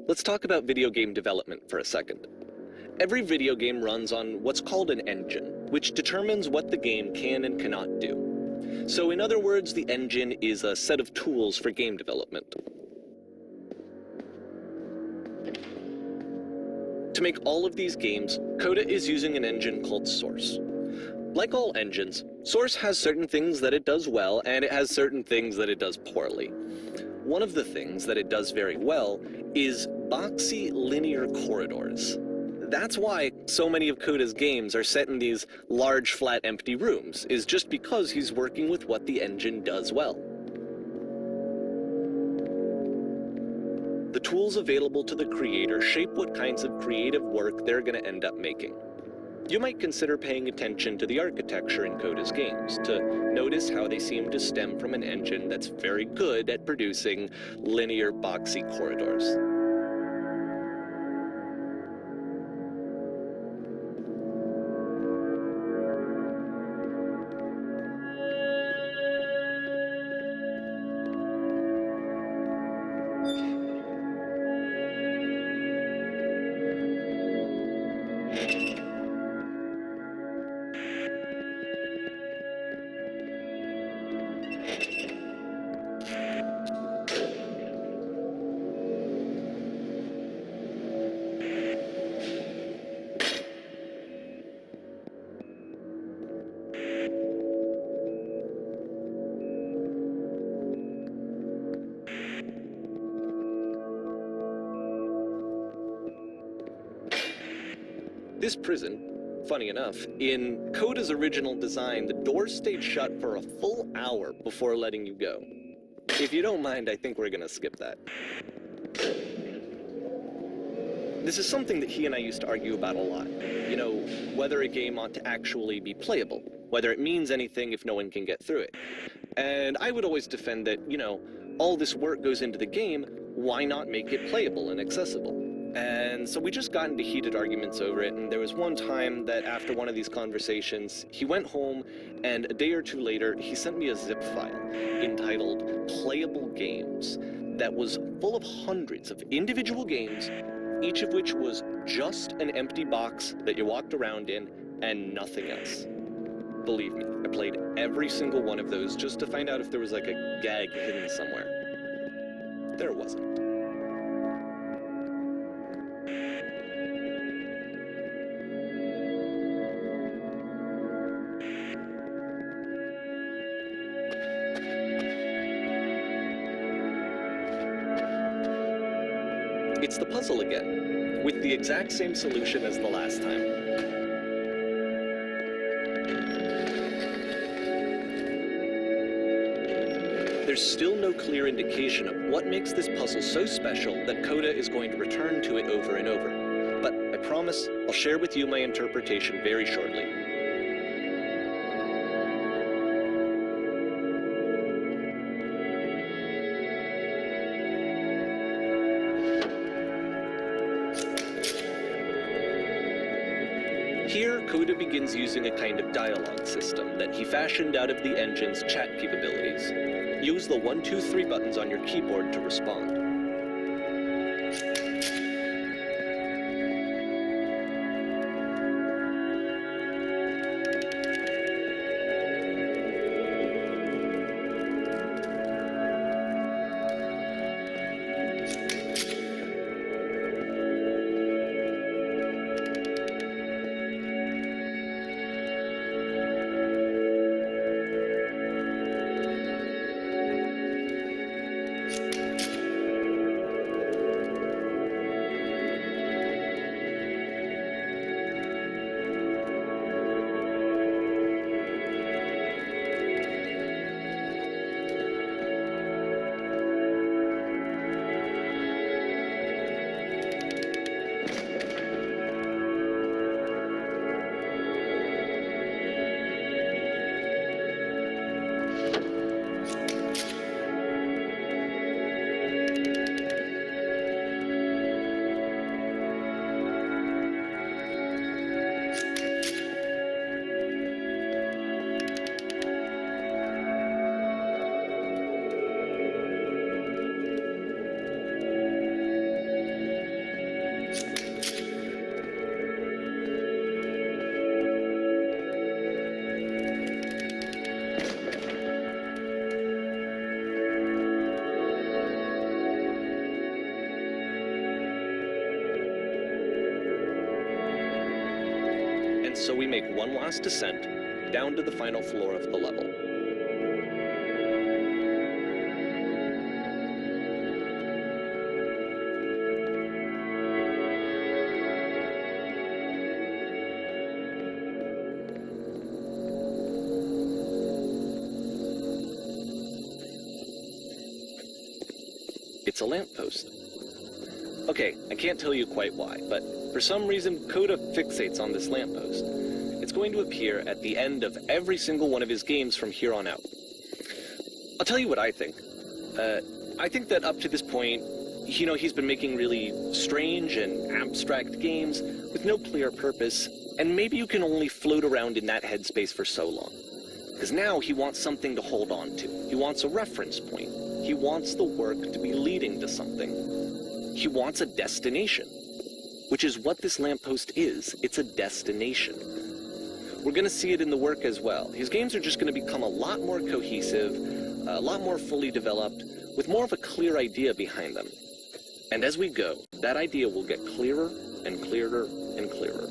Let's talk about video game development for a second. Every video game runs on what's called an engine, which determines what the game can and cannot do. So in other words, the engine is a set of tools for game development. To make all of these games, Coda is using an engine called Source. Like all engines, Source has certain things that it does well, and it has certain things that it does poorly. One of the things that it does very well is boxy linear corridors. That's why so many of Coda's games are set in these large, flat, empty rooms, is just because he's working with what the engine does well. The tools available to the creator shape what kinds of creative work they're going to end up making. You might consider paying attention to the architecture in Coda's games, to notice how they seem to stem from an engine that's very good at producing linear, boxy corridors. This prison, funny enough, in Coda's original design, the doors stayed shut for a full hour before letting you go. If you don't mind, I think we're gonna skip that. This is something that he and I used to argue about a lot. You know, whether a game ought to actually be playable, whether it means anything if no one can get through it. And I would always defend that, you know, all this work goes into the game, why not make it playable and accessible? And so we just got into heated arguments over it, and there was one time that after one of these conversations, he went home, and a day or two later, he sent me a zip file entitled Playable Games that was full of hundreds of individual games, each of which was just an empty box that you walked around in and nothing else. Believe me, I played every single one of those just to find out if there was like a gag hidden somewhere. There wasn't. It's the puzzle again, with the exact same solution as the last time. There's still no clear indication of what makes this puzzle so special that Coda is going to return to it over and over. But I promise I'll share with you my interpretation very shortly. Here, Coda begins using a kind of dialogue system that he fashioned out of the engine's chat capabilities. Use the 1, 2, 3 buttons on your keyboard to respond. And so we make one last descent down to the final floor of the level. It's a lamppost. Okay, I can't tell you quite why, but for some reason Coda fixates on this lamppost. It's going to appear at the end of every single one of his games from here on out. I'll tell you what I think. I think that up to this point, he's been making really strange and abstract games with no clear purpose, and maybe you can only float around in that headspace for so long. Because now he wants something to hold on to. He wants a reference point. He wants the work to be leading to something. He wants a destination, which is what this lamppost is. It's a destination. We're going to see it in the work as well. His games are just going to become a lot more cohesive, a lot more fully developed, with more of a clear idea behind them. And as we go, that idea will get clearer and clearer and clearer.